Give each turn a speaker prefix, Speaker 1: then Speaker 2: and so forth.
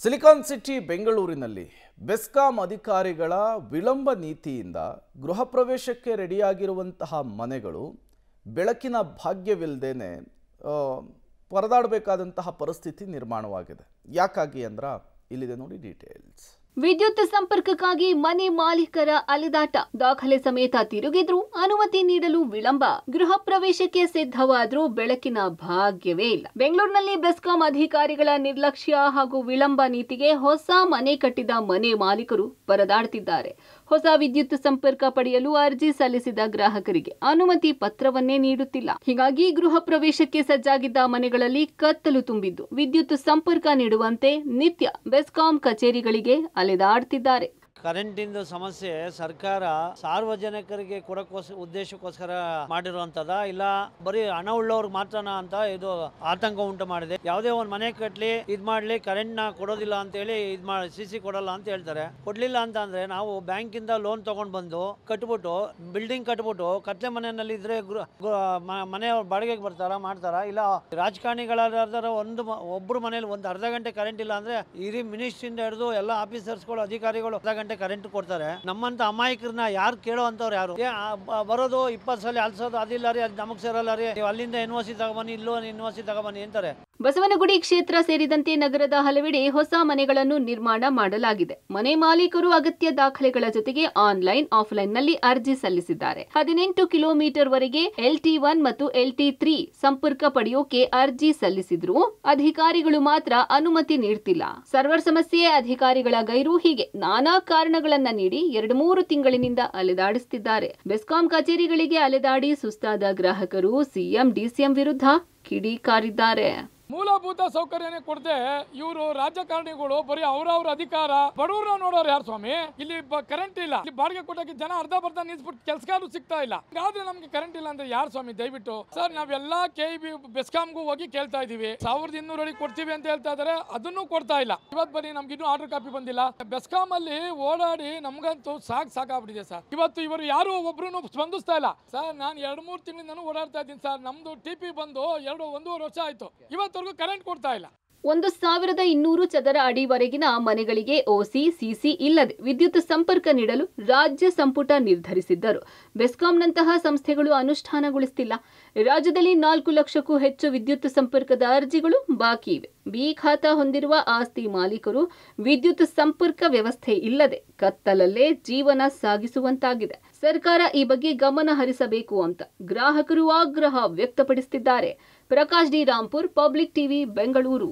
Speaker 1: Silicon city ಬೆಂಗಳೂರಿನಲ್ಲಿ ಬೆಸ್ಕಾಂ ಅಧಿಕಾರಿಗಳ ವಿಳಂಬ ನೀತಿಯಿಂದ ಗೃಹ ಪ್ರವೇಶಕ್ಕೆ ರೆಡಿಯಾಗಿರುವಂತಹ ಮನೆಗಳು ಬೆಳಕಿನ ಭಾಗ್ಯವಿಲ್ಲದೇನೆ ಪರದಾಡಬೇಕಾದಂತಹ ಪರಿಸ್ಥಿತಿ ನಿರ್ಮಾಣವಾಗಿದೆ. ಯಾಕಾಗಿ ಅಂದ್ರೆ ಇಲ್ಲಿದೆ ನೋಡಿ ಡೀಟೇಲ್ಸ್.
Speaker 2: ವಿದ್ಯುತ್ ಸಂಪರ್ಕಕ್ಕಾಗಿ ಮನೆ ಮಾಲೀಕರ ಅಲೆದಾಟ, ದಾಖಲೆ ಸಮೇತ ತಿರುಗಿದ್ರೂ ಅನುಮತಿ ನೀಡಲು ವಿಳಂಬ. ಗೃಹ ಪ್ರವೇಶಕ್ಕೆ ಸಿದ್ಧವಾದ್ರೂ ಬೆಳಕಿನ ಭಾಗ್ಯವೇ ಇಲ್ಲ. ಬೆಂಗಳೂರಿನಲ್ಲಿ ಬೆಸ್ಕಾಂ ಅಧಿಕಾರಿಗಳ ನಿರ್ಲಕ್ಷ್ಯ ಹಾಗೂ ವಿಳಂಬ ನೀತಿಗೆ ಹೊಸ ಮನೆ ಕಟ್ಟಿದ ಮನೆ ಮಾಲೀಕರು ಪರದಾಡ್ತಿದ್ದಾರೆ. ಹೊಸ ವಿದ್ಯುತ್ ಸಂಪರ್ಕ ಪಡೆಯಲು ಅರ್ಜಿ ಸಲ್ಲಿಸಿದ ಗ್ರಾಹಕರಿಗೆ ಅನುಮತಿ ಪತ್ರವನ್ನೇ ನೀಡುತ್ತಿಲ್ಲ. ಹೀಗಾಗಿ ಗೃಹ ಪ್ರವೇಶಕ್ಕೆ ಸಜ್ಜಾಗಿದ್ದ ಮನೆಗಳಲ್ಲಿ ಕತ್ತಲು ತುಂಬಿದ್ದು ವಿದ್ಯುತ್ ಸಂಪರ್ಕ ನೀಡುವಂತೆ ನಿತ್ಯ ಬೆಸ್ಕಾಂ ಕಚೇರಿಗಳಿಗೆ ಅಲೆದಾಡ್ತಿದ್ದಾರೆ.
Speaker 3: ಕರೆಂಟಿಂದು ಸಮಸ್ಯೆ ಸರ್ಕಾರ ಸಾರ್ವಜನಿಕರಿಗೆ ಉದ್ದೇಶಕ್ಕೋಸ್ಕರ ಮಾಡಿರುವಂತದ ಇಲ್ಲ ಬರೀ ಹಣ ಉಳ್ಳವ್ರಿಗೆ ಮಾತ್ರನಾ ಅಂತ ಇದು ಆತಂಕ ಉಂಟು ಮಾಡಿದೆ. ಯಾವುದೇ ಒಂದು ಮನೆ ಕಟ್ಲಿ ಇದ್ ಮಾಡ್ಲಿ ಕರೆಂಟ್ ನ ಕೊಡೋದಿಲ್ಲ ಅಂತ ಹೇಳಿ ಸಿಸಿ ಕೊಡಲ್ಲ ಅಂತ ಹೇಳ್ತಾರೆ. ಕೊಡ್ಲಿಲ್ಲ ಅಂತ ಅಂದ್ರೆ ನಾವು ಬ್ಯಾಂಕ್ ಇಂದ ಲೋನ್ ತಗೊಂಡ್ ಬಂದು ಕಟ್ಬಿಟ್ಟು ಬಿಲ್ಡಿಂಗ್ ಕಟ್ಬಿಟ್ಟು ಕತ್ಲೆ ಮನೆಯಲ್ಲಿ ಇದ್ರೆ ಮನೆಯವ್ರ ಬಾಡಿಗೆಗೆ ಮಾಡ್ತಾರ ಇಲ್ಲ ರಾಜಕಾರಣಿಗಳಾದ ಒಬ್ರು ಮನೇಲಿ ಒಂದು ಅರ್ಧ ಗಂಟೆ ಕರೆಂಟ್ ಇಲ್ಲ ಅಂದ್ರೆ ಇಡೀ ಮಿನಿಸ್ಟ್ರಿಂದ ಹಿಡಿದು ಎಲ್ಲ ಆಫೀಸರ್ಸ್ಗಳು ಅಧಿಕಾರಿಗಳು ಅರ್ಧ ಗಂಟೆ ಕರೆಂಟ್ ಕೊಡ್ತಾರೆ. ನಮ್ಮಂತ ಅಮಾಯಕರನ್ನ ಯಾರು ಕೇಳೋ ಅಂತವ್ರು ಯಾರು? ಬರೋದು 20 ಸಲ ಅಲ್ಸೋದು ಅದಿಲ್ಲ ರೀ, ಅದು ನಮಗ್ ಸೇರಲ್ಲ ರೀ, ನೀವು ಅಲ್ಲಿಂದ ಯೂನಿವರ್ಸಿಟಿ ತಗೊಬನ್ನಿ, ಇಲ್ಲೋ ಯೂನಿವರ್ಸಿಟಿ ತಗೊಬನ್ನಿ ಅಂತಾರೆ.
Speaker 2: ಬಸವನಗುಡಿ ಕ್ಷೇತ್ರ ಸೇರಿದಂತೆ ನಗರದ ಹಲವೆಡೆ ಹೊಸ ಮನೆಗಳನ್ನು ನಿರ್ಮಾಣ ಮಾಡಲಾಗಿದೆ. ಮನೆ ಮಾಲೀಕರು ಅಗತ್ಯ ದಾಖಲೆಗಳ ಜೊತೆಗೆ ಆನ್ಲೈನ್ ಆಫ್ಲೈನ್ ನಲ್ಲಿ ಅರ್ಜಿ ಸಲ್ಲಿಸಿದ್ದಾರೆ. 18 ಕಿಲೋಮೀಟರ್ ವರೆಗೆ LT1 ಮತ್ತು LT3 ಸಂಪರ್ಕ ಪಡೆಯೋಕೆ ಅರ್ಜಿ ಸಲ್ಲಿಸಿದ್ರು ಅಧಿಕಾರಿಗಳು ಮಾತ್ರ ಅನುಮತಿ ನೀಡ್ತಿಲ್ಲ. ಸರ್ವರ್ ಸಮಸ್ಯೆ, ಅಧಿಕಾರಿಗಳ ಗೈರು, ಹೀಗೆ ನಾನಾ ಕಾರಣಗಳನ್ನ ನೀಡಿ 2-3 ತಿಂಗಳಿನಿಂದ ಅಲೆದಾಡಿಸುತ್ತಿದ್ದಾರೆ. ಬೆಸ್ಕಾಂ ಕಚೇರಿಗಳಿಗೆ ಅಲೆದಾಡಿ ಸುಸ್ತಾದ ಗ್ರಾಹಕರು ಸಿಎಂ ಡಿಸಿಎಂ ವಿರುದ್ಧ ಕಿಡಿಕಾರಿದ್ದಾರೆ.
Speaker 4: ಮೂಲಭೂತ ಸೌಕರ್ಯನೇ ಕೊಡದೆ ಇವರು ರಾಜಕಾರಣಿಗಳು ಬರೀ ಅವ್ರವ್ರ ಅಧಿಕಾರ ಬಡವರ ನೋಡೋರು ಯಾರು ಸ್ವಾಮಿ? ಇಲ್ಲಿ ಕರೆಂಟ್ ಇಲ್ಲ, ಇಲ್ಲಿ ಬಾಡಿಗೆ ಕೊಟ್ಟಕ್ಕೆ ಜನ ಅರ್ಧ ಬರ್ಧ ನಿಲ್ಸ್ಬಿಟ್ಟು ಕೆಲಸಗಾರರು ಸಿಗ್ತಾ ಇಲ್ಲ. ಹಾಗಾದ್ರೆ ನಮ್ಗೆ ಕರೆಂಟ್ ಇಲ್ಲ ಅಂದ್ರೆ ಯಾರು ಸ್ವಾಮಿ? ದಯವಿಟ್ಟು ಸರ್, ನಾವೆಲ್ಲಾ KEB ಬೆಸ್ಕಾಂಗೂ ಹೋಗಿ ಕೇಳ್ತಾ ಇದೀವಿ. 1200 ಅಡಿ ಕೊಡ್ತೀವಿ ಅಂತ ಹೇಳ್ತಾ ಇದಾರೆ, ಅದನ್ನು ಕೊಡ್ತಾ ಇಲ್ಲ. ಇವತ್ತು ಬನ್ನಿ, ನಮ್ಗೆ ಇನ್ನೂ ಆರ್ಡರ್ ಕಾಪಿ ಬಂದಿಲ್ಲ. ಬೆಸ್ಕಾಂ ಅಲ್ಲಿ ಓಡಾಡಿ ನಮ್ಗಂತೂ ಸಾಕಾಗ್ಬಿಟ್ಟಿದೆ ಸರ್. ಇವತ್ತು ಇವರು ಯಾರು ಒಬ್ರು ಸ್ಪಂದಿಸ್ತಾ ಇಲ್ಲ ಸರ್. ನಾನು 2-3 ತಿಂಗಳಿಂದ ಓಡಾಡ್ತಾ ಇದ್ದೀನಿ ಸರ್. ನಮ್ದು TP ಬಂದು 1.5 ವರ್ಷ ಆಯ್ತು, ಇವತ್ತು ಕರೆಂಟ್ ಕೊಡ್ತಾ ಇಲ್ಲ.
Speaker 2: 1200 ಚದರ ಅಡಿವರೆಗಿನ ಮನೆಗಳಿಗೆ OC, CC ಇಲ್ಲದೆ ವಿದ್ಯುತ್ ಸಂಪರ್ಕ ನೀಡಲು ರಾಜ್ಯ ಸಂಪುಟ ನಿರ್ಧರಿಸಿದ್ದರು. ಬೆಸ್ಕಾಂನಂತಹ ಸಂಸ್ಥೆಗಳು ಅನುಷ್ಠಾನಗೊಳಿಸುತ್ತಿಲ್ಲ. ರಾಜ್ಯದಲ್ಲಿ 4 ಲಕ್ಷಕ್ಕೂ ಹೆಚ್ಚು ವಿದ್ಯುತ್ ಸಂಪರ್ಕದ ಅರ್ಜಿಗಳು ಬಾಕಿ ಇವೆ. B ಖಾತಾ ಹೊಂದಿರುವ ಆಸ್ತಿ ಮಾಲೀಕರು ವಿದ್ಯುತ್ ಸಂಪರ್ಕ ವ್ಯವಸ್ಥೆ ಇಲ್ಲದೆ ಕತ್ತಲಲ್ಲೇ ಜೀವನ ಸಾಗಿಸುವಂತಾಗಿದೆ. ಸರ್ಕಾರ ಈ ಬಗ್ಗೆ ಗಮನ ಹರಿಸಬೇಕು ಅಂತ ಗ್ರಾಹಕರು ಆಗ್ರಹ ವ್ಯಕ್ತಪಡಿಸುತ್ತಿದ್ದಾರೆ. Prakash D Rampur, public TV, Bengaluru.